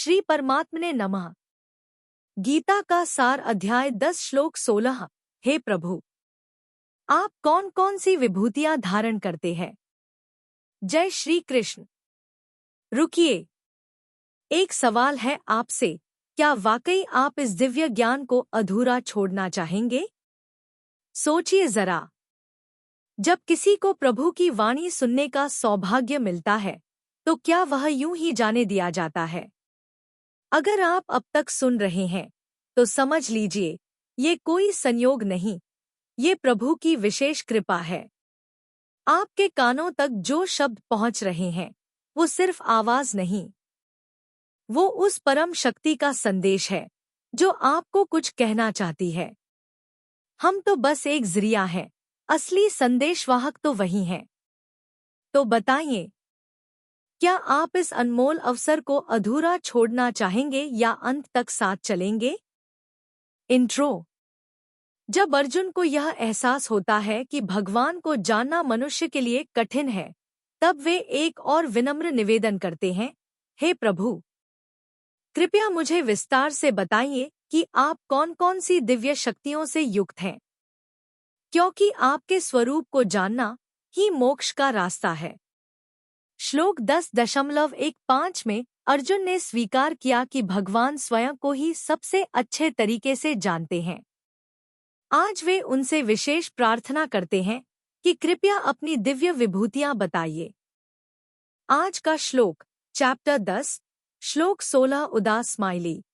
श्री परमात्मने नमः। गीता का सार अध्याय 10 श्लोक 16। हे प्रभु, आप कौन कौन सी विभूतियां धारण करते हैं? जय श्री कृष्ण। रुकिए, एक सवाल है आपसे, क्या वाकई आप इस दिव्य ज्ञान को अधूरा छोड़ना चाहेंगे? सोचिए जरा। जब किसी को प्रभु की वाणी सुनने का सौभाग्य मिलता है तो क्या वह यूं ही जाने दिया जाता है? अगर आप अब तक सुन रहे हैं तो समझ लीजिए, ये कोई संयोग नहीं, ये प्रभु की विशेष कृपा है। आपके कानों तक जो शब्द पहुंच रहे हैं वो सिर्फ आवाज नहीं, वो उस परम शक्ति का संदेश है जो आपको कुछ कहना चाहती है। हम तो बस एक जरिया हैं, असली संदेशवाहक तो वही हैं। तो बताइए, क्या आप इस अनमोल अवसर को अधूरा छोड़ना चाहेंगे या अंत तक साथ चलेंगे? इंट्रो। जब अर्जुन को यह एहसास होता है कि भगवान को जानना मनुष्य के लिए कठिन है, तब वे एक और विनम्र निवेदन करते हैं, हे प्रभु, कृपया मुझे विस्तार से बताइए कि आप कौन कौन सी दिव्य शक्तियों से युक्त हैं, क्योंकि आपके स्वरूप को जानना ही मोक्ष का रास्ता है। श्लोक 10.15 में अर्जुन ने स्वीकार किया कि भगवान स्वयं को ही सबसे अच्छे तरीके से जानते हैं। आज वे उनसे विशेष प्रार्थना करते हैं कि कृपया अपनी दिव्य विभूतियां बताइए। आज का श्लोक, चैप्टर 10, श्लोक 16 उदास स्माइली।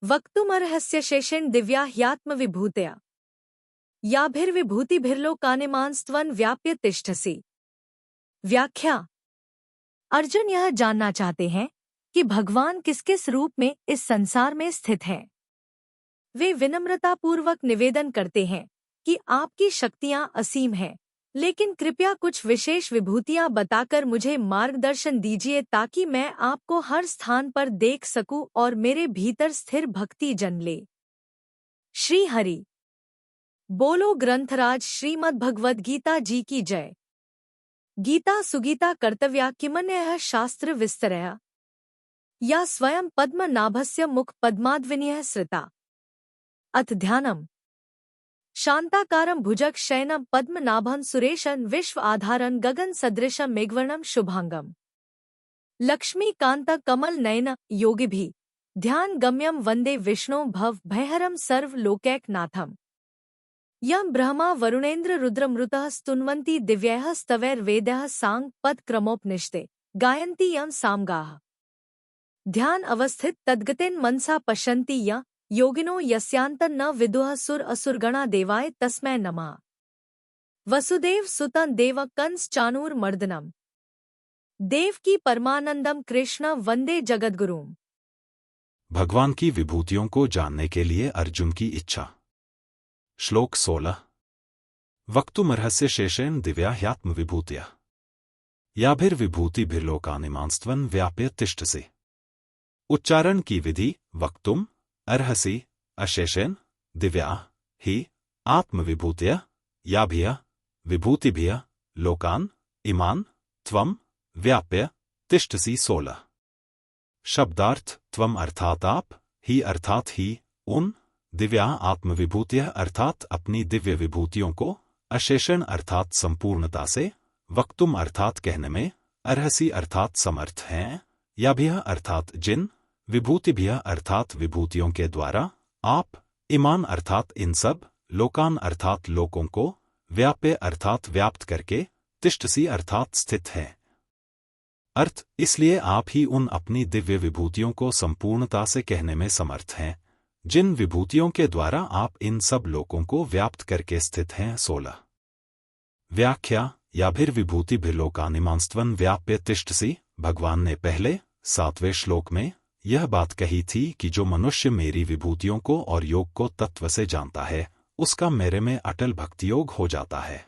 वक्तुमर्हस्य शेषेण दिव्या ह्यात्म विभूतया याभिर्विभूतिभिर्लोकानिमांस्त्वं व्याप्य तिष्ठसि। व्याख्या। अर्जुन यह जानना चाहते हैं कि भगवान किस किस रूप में इस संसार में स्थित हैं। वे विनम्रतापूर्वक निवेदन करते हैं कि आपकी शक्तियां असीम हैं, लेकिन कृपया कुछ विशेष विभूतियां बताकर मुझे मार्गदर्शन दीजिए ताकि मैं आपको हर स्थान पर देख सकूं और मेरे भीतर स्थिर भक्ति जन्म ले। श्री हरि बोलो। ग्रंथराज श्रीमद्भगवद गीता जी की जय। गीता सुगीता कर्तव्या किमन्यः शास्त्र विस्तरया या स्वयं पद्मनाभस्य मुख पद्माद्विनीयः श्रिता। अथ ध्यानम्। शांताकारं भुजग शयनं पद्मनाभं सुरेशं विश्व आधारं गगन सदृशं मेघवर्णं शुभांगम् लक्ष्मीकांत कमल नयन योगिभिः ध्यान गम्यं वंदे विष्णु भव भयहरं सर्व लोकैकनाथम् यं ब्रह्मा वरुणेन्द्र रुद्रमृतः स्तुन्वन्ति दिव्यैः स्तवैर्वेदैः सांग पद क्रमोपनिषदे गायन्ति यं सामगाः। ध्यान अवस्थित तद्गतेन मनसा पश्यन्ति यं योगिनो यस्यान्तं न विदुः सुर असुरगणा देवाय तस्मै नमः। वसुदेव सुतं देव कंस चाणूरमर्दनम् देवकी परमानंदम कृष्ण वंदे जगद्गुरुम्। भगवान की विभूतियों को जानने के लिए अर्जुन की इच्छा। श्लोक 16। वक्तुमर्हस्य शेषेण दिव्या ह्यात्म विभूतिया याभिर्विभूतिभिर्लोकानिमांस्त्वं व्याप्य तिष्ठसि। उच्चारण की विधि। वक्तुम अर्हसि अशेषेण दिव्या ही आत्मविभूतिया याभिः विभूतिभिः लोकान इमान त्वं व्याप्य तिष्ठसि। 16। शब्दार्थ। त्वम अर्थात आप, ही अर्थात ही, उन, दिव्या आत्मविभूतियां अर्थात अपनी दिव्य विभूतियों को, अशेषण अर्थात संपूर्णता से, वक्तुम अर्थात कहने में, अर्हसि अर्थात समर्थ हैं, याभिः अर्थात जिन, विभूतिभिः अर्थात विभूतियों के द्वारा, आप, इमान अर्थात इन सब, लोकान अर्थात लोकों को, व्याप्य अर्थात व्याप्त करके, तिष्ठसि अर्थात स्थित है। अर्थ। इसलिए आप ही उन अपनी दिव्य विभूतियों को संपूर्णता से कहने में समर्थ हैं, जिन विभूतियों के द्वारा आप इन सब लोकों को व्याप्त करके स्थित हैं। 16। व्याख्या। याभिर्विभूतिभिर्लोकानिमांस्त्वं व्याप्य तिष्ठसि। भगवान ने पहले 7वें श्लोक में यह बात कही थी कि जो मनुष्य मेरी विभूतियों को और योग को तत्व से जानता है, उसका मेरे में अटल भक्तियोग हो जाता है।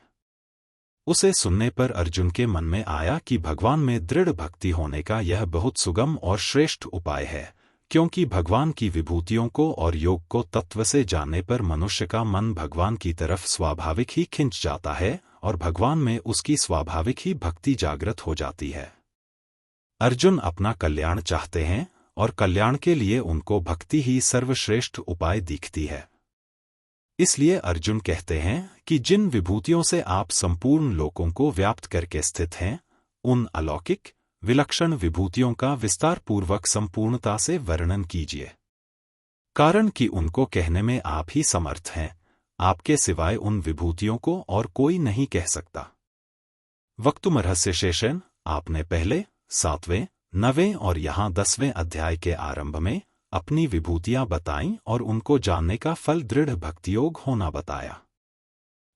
उसे सुनने पर अर्जुन के मन में आया कि भगवान में दृढ़ भक्ति होने का यह बहुत सुगम और श्रेष्ठ उपाय है, क्योंकि भगवान की विभूतियों को और योग को तत्व से जानने पर मनुष्य का मन भगवान की तरफ स्वाभाविक ही खिंच जाता है और भगवान में उसकी स्वाभाविक ही भक्ति जागृत हो जाती है। अर्जुन अपना कल्याण चाहते हैं और कल्याण के लिए उनको भक्ति ही सर्वश्रेष्ठ उपाय दिखती है। इसलिए अर्जुन कहते हैं कि जिन विभूतियों से आप संपूर्ण लोकों को व्याप्त करके स्थित हैं, उन अलौकिक विलक्षण विभूतियों का विस्तार पूर्वक संपूर्णता से वर्णन कीजिए। कारण कि उनको कहने में आप ही समर्थ हैं, आपके सिवाय उन विभूतियों को और कोई नहीं कह सकता। वक्तुमर्हस्य शेषन, आपने पहले 7वें, 9वें और यहाँ 10वें अध्याय के आरंभ में अपनी विभूतियां बताईं और उनको जानने का फल दृढ़ भक्तियोग होना बताया।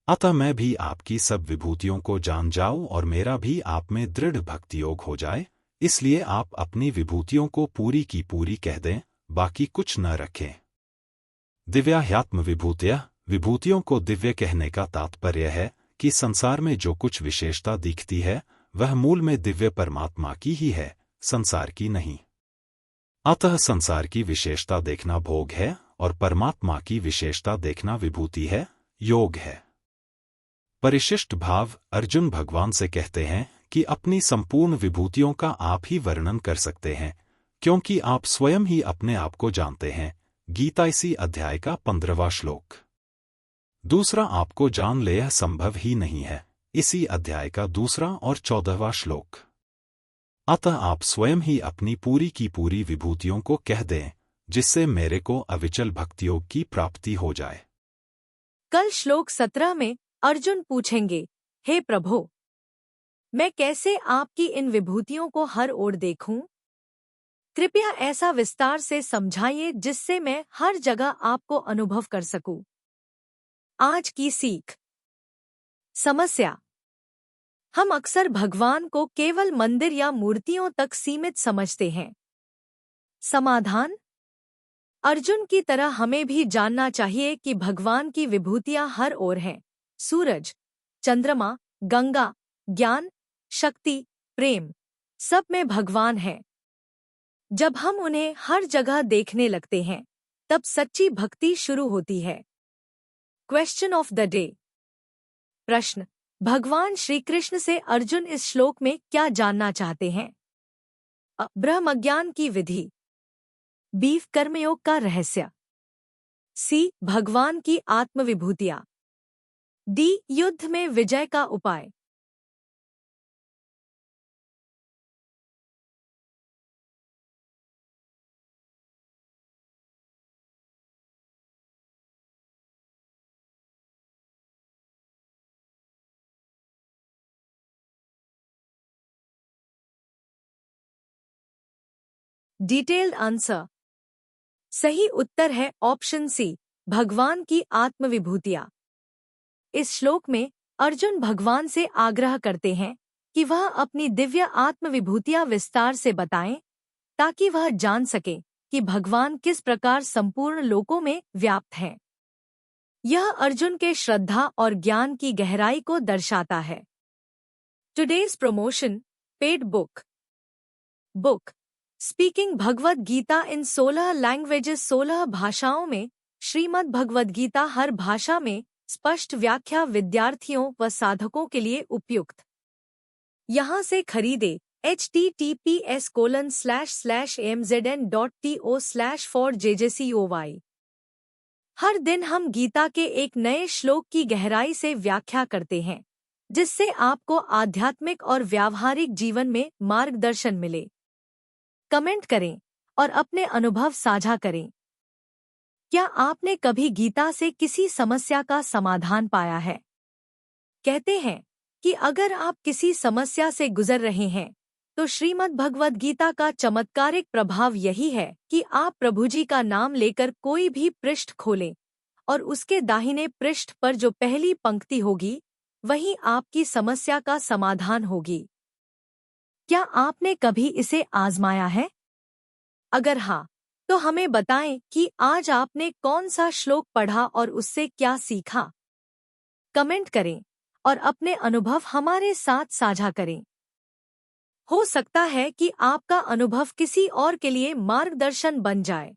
अतः मैं भी आपकी सब विभूतियों को जान जाऊं और मेरा भी आप में दृढ़ भक्तियोग हो जाए, इसलिए आप अपनी विभूतियों को पूरी की पूरी कह दें, बाकी कुछ न रखें। दिव्याह्यात्म विभूतियां, विभूतियों को दिव्य कहने का तात्पर्य है कि संसार में जो कुछ विशेषता दिखती है वह मूल में दिव्य परमात्मा की ही है, संसार की नहीं। अतः संसार की विशेषता देखना भोग है और परमात्मा की विशेषता देखना विभूति है, योग है। परिशिष्ट भाव, अर्जुन भगवान से कहते हैं कि अपनी संपूर्ण विभूतियों का आप ही वर्णन कर सकते हैं, क्योंकि आप स्वयं ही अपने आप को जानते हैं। गीता इसी अध्याय का 15वां श्लोक। दूसरा आपको जान ले यह संभव ही नहीं है, इसी अध्याय का 2 और 14वां श्लोक। अतः आप स्वयं ही अपनी पूरी की पूरी विभूतियों को कह दें, जिससे मेरे को अविचल भक्तियोग की प्राप्ति हो जाए। कल श्लोक 17 में अर्जुन पूछेंगे, हे प्रभु, मैं कैसे आपकी इन विभूतियों को हर ओर देखूं? कृपया ऐसा विस्तार से समझाइए जिससे मैं हर जगह आपको अनुभव कर सकूं। आज की सीख। समस्या। हम अक्सर भगवान को केवल मंदिर या मूर्तियों तक सीमित समझते हैं। समाधान। अर्जुन की तरह हमें भी जानना चाहिए कि भगवान की विभूतियां हर ओर हैं। सूरज, चंद्रमा, गंगा, ज्ञान, शक्ति, प्रेम, सब में भगवान है। जब हम उन्हें हर जगह देखने लगते हैं, तब सच्ची भक्ति शुरू होती है। Question of the day. प्रश्न, भगवान श्री कृष्ण से अर्जुन इस श्लोक में क्या जानना चाहते हैं? ब्रह्मज्ञान की विधि। बी, कर्मयोग का रहस्य। सी, भगवान की आत्मविभूतियां। डी, युद्ध में विजय का उपाय। Detailed answer. सही उत्तर है ऑप्शन सी, भगवान की आत्मविभूतियां। इस श्लोक में अर्जुन भगवान से आग्रह करते हैं कि वह अपनी दिव्य आत्मविभूतियां विस्तार से बताएं, ताकि वह जान सके कि भगवान किस प्रकार संपूर्ण लोकों में व्याप्त हैं। यह अर्जुन के श्रद्धा और ज्ञान की गहराई को दर्शाता है। Today's promotion, paid book. Speaking Bhagavad Gita in 16 languages. 16 भाषाओं में श्रीमद् भगवद गीता हर भाषा में स्पष्ट व्याख्या विद्यार्थियों व साधकों के लिए उपयुक्त। यहाँ से खरीदे https://amzn.to/4jjcoy। हर दिन हम गीता के एक नए श्लोक की गहराई से व्याख्या करते हैं, जिससे आपको आध्यात्मिक और व्यावहारिक जीवन में मार्गदर्शन मिले। कमेंट करें और अपने अनुभव साझा करें। क्या आपने कभी गीता से किसी समस्या का समाधान पाया है? कहते हैं कि अगर आप किसी समस्या से गुजर रहे हैं, तो श्रीमद् भगवद गीता का चमत्कारिक प्रभाव यही है कि आप प्रभु जी का नाम लेकर कोई भी पृष्ठ खोलें और उसके दाहिने पृष्ठ पर जो पहली पंक्ति होगी, वही आपकी समस्या का समाधान होगी। क्या आपने कभी इसे आजमाया है? अगर हाँ, तो हमें बताएं कि आज आपने कौन सा श्लोक पढ़ा और उससे क्या सीखा। कमेंट करें और अपने अनुभव हमारे साथ साझा करें। हो सकता है कि आपका अनुभव किसी और के लिए मार्गदर्शन बन जाए।